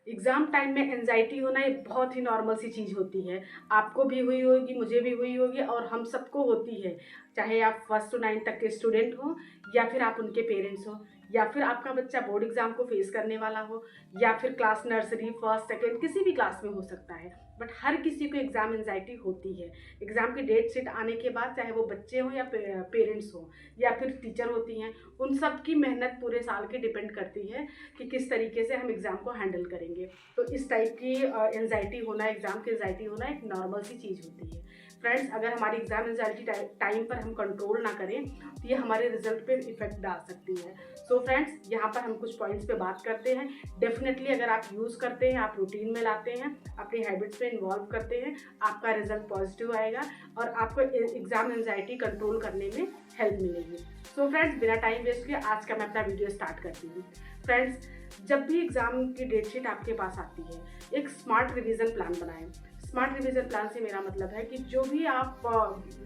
Exam time में anxiety होना एक बहुत ही नॉर्मल सी चीज़ होती है। आपको भी हुई होगी, मुझे भी हुई होगी और हम सबको होती है। चाहे आप फर्स्ट टू 9 तक के स्टूडेंट हों या फिर आप उनके पेरेंट्स हों या फिर आपका बच्चा बोर्ड एग्ज़ाम को फेस करने वाला हो या फिर क्लास नर्सरी, फर्स्ट, सेकंड किसी भी क्लास में हो सकता है। बट हर किसी को एग्ज़ाम एंग्ज़ायटी होती है। एग्ज़ाम की डेट शीट आने के बाद चाहे वो बच्चे हों या पेरेंट्स हों या फिर टीचर होती हैं, उन सब की मेहनत पूरे साल की डिपेंड करती है कि किस तरीके से हम एग्ज़ाम को हैंडल करेंगे। तो इस टाइप की एंग्ज़ायटी होना, एग्ज़ाम की एंग्ज़ायटी होना एक नॉर्मल सी चीज़ होती है। फ्रेंड्स, अगर हमारी एग्ज़ाम एंग्ज़ायटी टाइम पर हम कंट्रोल ना करें तो ये हमारे रिजल्ट पे इफ़ेक्ट डाल सकती है। सो फ्रेंड्स, यहाँ पर हम कुछ पॉइंट्स पे बात करते हैं। डेफिनेटली अगर आप यूज़ करते हैं, आप रूटीन में लाते हैं, अपनी हैबिट्स में इन्वॉल्व करते हैं, आपका रिजल्ट पॉजिटिव आएगा और आपको एग्ज़ाम एंग्ज़ायटी कंट्रोल करने में हेल्प मिलेगी। सो फ्रेंड्स, बिना टाइम वेस्ट किए आज का मैं अपना वीडियो स्टार्ट करती हूँ। फ्रेंड्स, जब भी एग्ज़ाम की डेट शीट आपके पास आती है, एक स्मार्ट रिवीजन प्लान बनाएं। स्मार्ट रिवीजन प्लान से मेरा मतलब है कि जो भी आप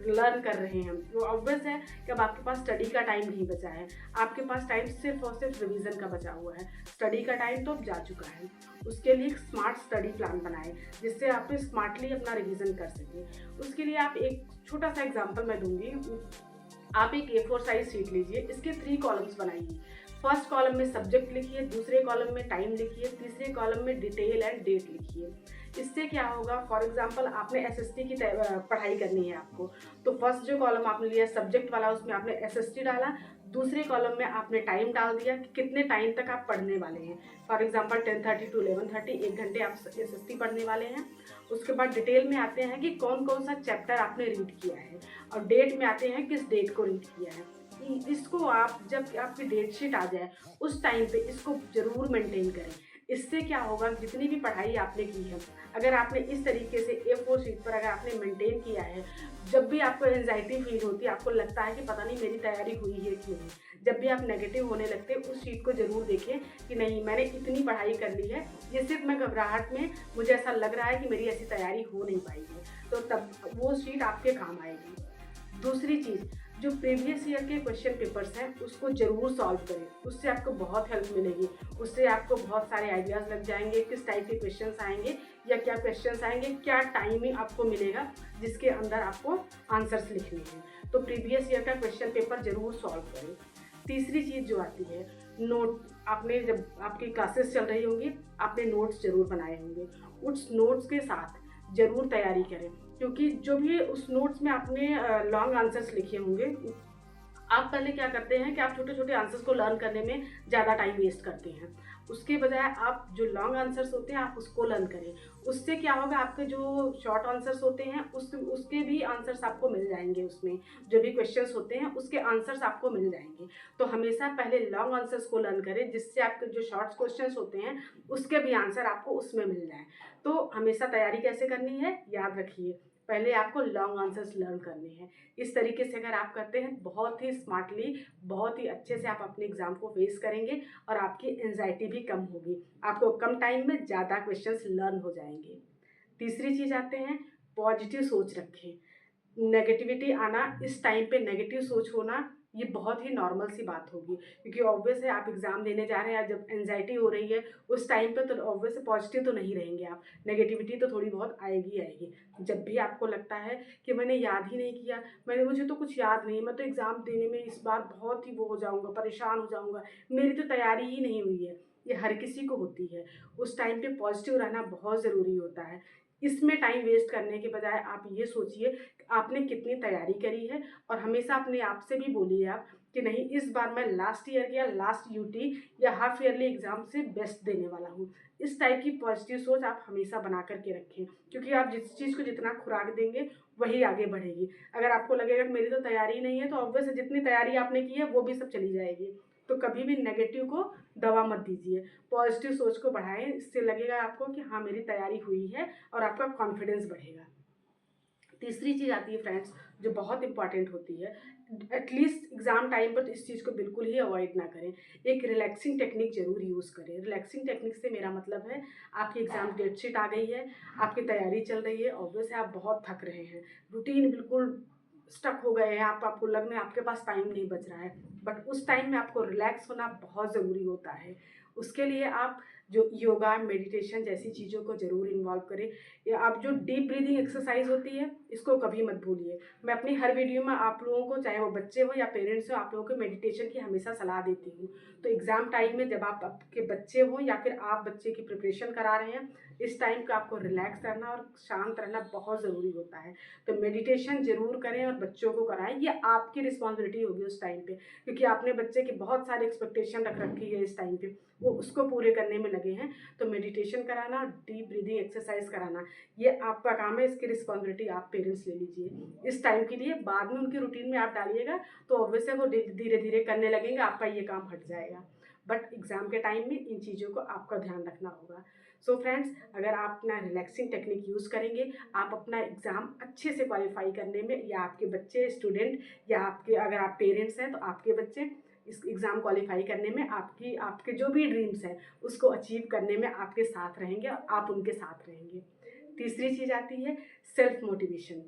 लर्न कर रहे हैं वो ऑब्वियस है कि अब आपके पास स्टडी का टाइम नहीं बचा है। आपके पास टाइम सिर्फ और सिर्फ रिवीजन का बचा हुआ है। स्टडी का टाइम तो अब जा चुका है। उसके लिए एक स्मार्ट स्टडी प्लान बनाएं जिससे आप स्मार्टली अपना रिवीजन कर सकें। उसके लिए आप एक छोटा सा एग्जाम्पल मैं दूंगी। आप एक A4 साइज शीट लीजिए, इसके 3 कॉलम्स बनाइए। फर्स्ट कॉलम में सब्जेक्ट लिखिए, दूसरे कॉलम में टाइम लिखिए, तीसरे कॉलम में डिटेल एंड डेट लिखिए। इससे क्या होगा, फॉर एग्जांपल आपने एसएसटी की पढ़ाई करनी है आपको, तो फर्स्ट जो कॉलम आपने लिया सब्जेक्ट वाला उसमें आपने एसएसटी डाला, दूसरे कॉलम में आपने टाइम डाल दिया कि कितने टाइम तक आप पढ़ने वाले हैं। फॉर एग्जांपल 10:30 टू 11:30 1 घंटे आप एसएसटी पढ़ने वाले हैं। उसके बाद डिटेल में आते हैं कि कौन कौन सा चैप्टर आपने रीड किया है और डेट में आते हैं किस डेट को रीड किया है। इसको आप जब आपकी डेट शीट आ जाए उस टाइम पे इसको ज़रूर मेंटेन करें। इससे क्या होगा, जितनी भी पढ़ाई आपने की है, अगर आपने इस तरीके से A4 शीट पर अगर आपने मेंटेन किया है, जब भी आपको एंजाइटी फील होती है, आपको लगता है कि पता नहीं मेरी तैयारी हुई है कि नहीं, जब भी आप नेगेटिव होने लगते हैं उस शीट को ज़रूर देखें कि नहीं मैंने इतनी पढ़ाई कर ली है, ये सिर्फ मैं घबराहट में मुझे ऐसा लग रहा है कि मेरी ऐसी तैयारी हो नहीं पाई है, तो तब वो शीट आपके काम आएगी। दूसरी चीज़, जो प्रीवियस ईयर के क्वेश्चन पेपर्स हैं उसको ज़रूर सॉल्व करें, उससे आपको बहुत हेल्प मिलेगी। उससे आपको बहुत सारे आइडियाज़ लग जाएंगे, किस टाइप के क्वेश्चंस आएंगे या क्या क्वेश्चंस आएंगे, क्या टाइमिंग आपको मिलेगा जिसके अंदर आपको आंसर्स लिखने हैं। तो प्रीवियस ईयर का क्वेश्चन पेपर ज़रूर सॉल्व करें। तीसरी चीज़ जो आती है, नोट। आपने जब आपकी क्लासेस चल रही होंगी, आपने नोट्स ज़रूर बनाए होंगे, उस नोट्स के साथ ज़रूर तैयारी करें, क्योंकि जो भी उस नोट्स में आपने लॉन्ग आंसर्स लिखे होंगे, आप पहले क्या करते हैं कि आप छोटे-छोटे आंसर्स को लर्न करने में ज़्यादा टाइम वेस्ट करते हैं। उसके बजाय आप जो लॉन्ग आंसर्स होते हैं आप उसको लर्न करें। उससे क्या होगा, आपके जो शॉर्ट आंसर्स होते हैं उसके भी आंसर्स आपको मिल जाएँगे उसमें। जो भी क्वेश्चंस होते हैं उसके आंसर्स आपको मिल जाएँगे। तो हमेशा पहले लॉन्ग आंसर्स को लर्न करें जिससे आपके जो शॉर्ट क्वेश्चंस होते हैं उसके भी आंसर आपको उसमें मिल जाएँ। तो हमेशा तैयारी कैसे करनी है याद रखिए, पहले आपको लॉन्ग आंसर्स लर्न करने हैं। इस तरीके से अगर आप करते हैं बहुत ही स्मार्टली, बहुत ही अच्छे से आप अपने एग्ज़ाम को फेस करेंगे और आपकी एंग्जायटी भी कम होगी। आपको कम टाइम में ज़्यादा क्वेश्चंस लर्न हो जाएँगे। तीसरी चीज़ आते हैं, पॉजिटिव सोच रखें। नेगेटिविटी आना, इस टाइम पे नेगेटिव सोच होना, ये बहुत ही नॉर्मल सी बात होगी, क्योंकि ऑब्वियस है आप एग्ज़ाम देने जा रहे हैं, जब एंग्जायटी हो रही है उस टाइम पे तो ऑब्वियस है पॉजिटिव तो नहीं रहेंगे आप, नेगेटिविटी तो थोड़ी बहुत आएगी ही आएगी। जब भी आपको लगता है कि मैंने याद ही नहीं किया, मुझे तो कुछ याद नहीं, मैं तो एग्ज़ाम देने में इस बार बहुत ही वो हो जाऊँगा, परेशान हो जाऊँगा, मेरी तो तैयारी ही नहीं हुई है, ये हर किसी को होती है। उस टाइम पे पॉजिटिव रहना बहुत ज़रूरी होता है। इसमें टाइम वेस्ट करने के बजाय आप ये सोचिए कि आपने कितनी तैयारी करी है और हमेशा अपने आप से भी बोलिए आप कि नहीं, इस बार मैं लास्ट ईयर या लास्ट यूटी या हाफ ईयरली एग्ज़ाम से बेस्ट देने वाला हूँ। इस टाइप की पॉजिटिव सोच आप हमेशा बना कर के रखें, क्योंकि आप जिस चीज़ को जितना खुराक देंगे वही आगे बढ़ेगी। अगर आपको लगेगा कि मेरी तो तैयारी नहीं है, तो ऑब्वियस है जितनी तैयारी आपने की है वो भी सब चली जाएगी। तो कभी भी नेगेटिव को दवा मत दीजिए, पॉजिटिव सोच को बढ़ाएं, इससे लगेगा आपको कि हाँ मेरी तैयारी हुई है और आपका कॉन्फिडेंस बढ़ेगा। तीसरी चीज़ आती है फ्रेंड्स, जो बहुत इंपॉर्टेंट होती है, एटलीस्ट एग्ज़ाम टाइम पर तो इस चीज़ को बिल्कुल ही अवॉइड ना करें, एक रिलैक्सिंग टेक्निक ज़रूर यूज़ करें। रिलैक्सिंग टेक्निक से मेरा मतलब है, आपकी एग्ज़ाम डेट शीट आ गई है, आपकी तैयारी चल रही है, ऑब्वियस है आप बहुत थक रहे हैं, रूटीन बिल्कुल स्टक हो गए हैं, आपको लग रहा है आपके पास टाइम नहीं बच रहा है, बट उस टाइम में आपको रिलैक्स होना बहुत ज़रूरी होता है। उसके लिए आप जो योगा, मेडिटेशन जैसी चीज़ों को ज़रूर इन्वॉल्व करें। या आप जो डीप ब्रीदिंग एक्सरसाइज होती है, इसको कभी मत भूलिए। मैं अपनी हर वीडियो में आप लोगों को, चाहे वो बच्चे हो या पेरेंट्स हो, आप लोगों को मेडिटेशन की हमेशा सलाह देती हूँ। तो एग्ज़ाम टाइम में जब आप आपके बच्चे हो या फिर आप बच्चे की प्रिपरेशन करा रहे हैं, इस टाइम का आपको रिलैक्स रहना और शांत रहना बहुत ज़रूरी होता है। तो मेडिटेशन ज़रूर करें और बच्चों को कराएं। ये आपकी रिस्पॉन्सिबिलिटी होगी उस टाइम पे, क्योंकि आपने बच्चे की बहुत सारी एक्सपेक्टेशन रख रखी है इस टाइम पे, वो उसको पूरे करने में लगे हैं। तो मेडिटेशन कराना और डीप ब्रीदिंग एक्सरसाइज कराना, ये आपका काम है। इसकी रिस्पॉन्सिबिलिटी आप पेरेंट्स ले लीजिए इस टाइम के लिए। बाद में उनकी रूटीन में आप डालिएगा तो ऑब्वियसली वो धीरे धीरे करने लगेंगे, आपका ये काम हट जाएगा। बट एग्ज़ाम के टाइम में इन चीज़ों को आपका ध्यान रखना होगा। सो फ्रेंड्स, अगर आप अपना रिलैक्सिंग टेक्निक यूज़ करेंगे, आप अपना एग्ज़ाम अच्छे से क्वालिफाई करने में, या आपके बच्चे स्टूडेंट, या आपके, अगर आप पेरेंट्स हैं तो आपके बच्चे इस एग्ज़ाम क्वालिफाई करने में आपके जो भी ड्रीम्स हैं उसको अचीव करने में आपके साथ रहेंगे और आप उनके साथ रहेंगे। तीसरी चीज़ आती है सेल्फ मोटिवेशन।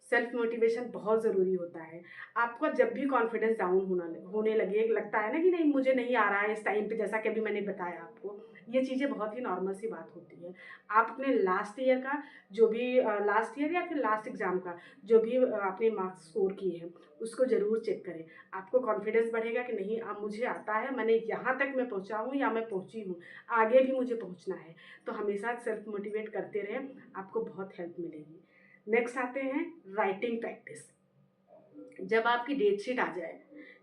सेल्फ मोटिवेशन बहुत ज़रूरी होता है। आपका जब भी कॉन्फिडेंस डाउन होने लगे, लगता है ना कि नहीं मुझे नहीं आ रहा है इस टाइम पे, जैसा कि अभी मैंने बताया आपको, ये चीज़ें बहुत ही नॉर्मल सी बात होती है। आप अपने लास्ट ईयर का जो भी लास्ट ईयर या फिर लास्ट एग्ज़ाम का जो भी आपने मार्क्स स्कोर किए हैं, उसको ज़रूर चेक करें। आपको कॉन्फिडेंस बढ़ेगा कि नहीं, अब मुझे आता है, मैंने यहाँ तक मैं पहुँचा हूँ या मैं पहुँची हूँ, आगे भी मुझे पहुँचना है। तो हमेशा सेल्फ मोटिवेट करते रहें, आपको बहुत हेल्प मिलेगी। नेक्स्ट आते हैं राइटिंग प्रैक्टिस। जब आपकी डेट शीट आ जाए,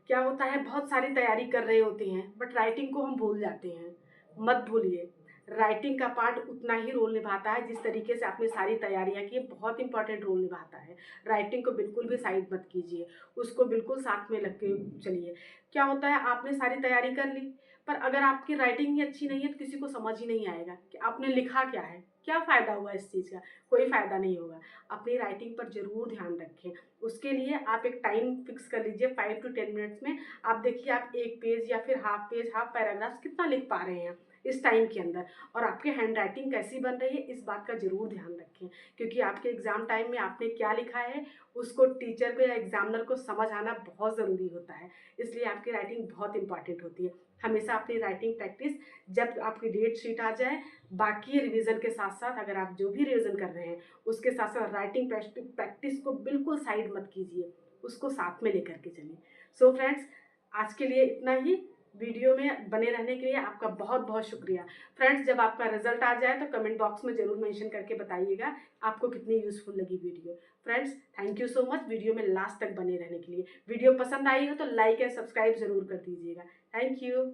क्या होता है, बहुत सारी तैयारी कर रहे होते हैं बट राइटिंग को हम भूल जाते हैं। मत भूलिए, राइटिंग का पार्ट उतना ही रोल निभाता है जिस तरीके से आपने सारी तैयारियां की, बहुत इंपॉर्टेंट रोल निभाता है। राइटिंग को बिल्कुल भी साइड मत कीजिए, उसको बिल्कुल साथ में लग के चलिए। क्या होता है, आपने सारी तैयारी कर ली पर अगर आपकी राइटिंग ही अच्छी नहीं है तो किसी को समझ ही नहीं आएगा कि आपने लिखा क्या है। क्या फ़ायदा हुआ इस चीज़ का? कोई फ़ायदा नहीं होगा। अपनी राइटिंग पर ज़रूर ध्यान रखें। उसके लिए आप एक टाइम फिक्स कर लीजिए, 5 टू 10 मिनट्स में आप देखिए आप 1 पेज या फिर हाफ पेज, हाफ पैराग्राफ कितना लिख पा रहे हैं इस टाइम के अंदर, और आपकी हैंड राइटिंग कैसी बन रही है, इस बात का ज़रूर ध्यान रखें। क्योंकि आपके एग्ज़ाम टाइम में आपने क्या लिखा है, उसको टीचर को या एग्जामिनर को समझ आना बहुत ज़रूरी होता है। इसलिए आपकी राइटिंग बहुत इंपॉर्टेंट होती है। हमेशा अपनी राइटिंग प्रैक्टिस, जब आपकी डेट शीट आ जाए, बाकी रिवीजन के साथ साथ, अगर आप जो भी रिवीजन कर रहे हैं उसके साथ साथ राइटिंग प्रैक्टिस को बिल्कुल साइड मत कीजिए, उसको साथ में लेकर के चलिए। सो फ्रेंड्स, आज के लिए इतना ही। वीडियो में बने रहने के लिए आपका बहुत बहुत शुक्रिया। फ्रेंड्स, जब आपका रिजल्ट आ जाए तो कमेंट बॉक्स में ज़रूर मेंशन करके बताइएगा आपको कितनी यूज़फुल लगी video. Friends, thank you so much video में लास्ट तक बने रहने के लिए। वीडियो पसंद आई हो तो लाइक एंड सब्सक्राइब ज़रूर कर दीजिएगा। Thank you.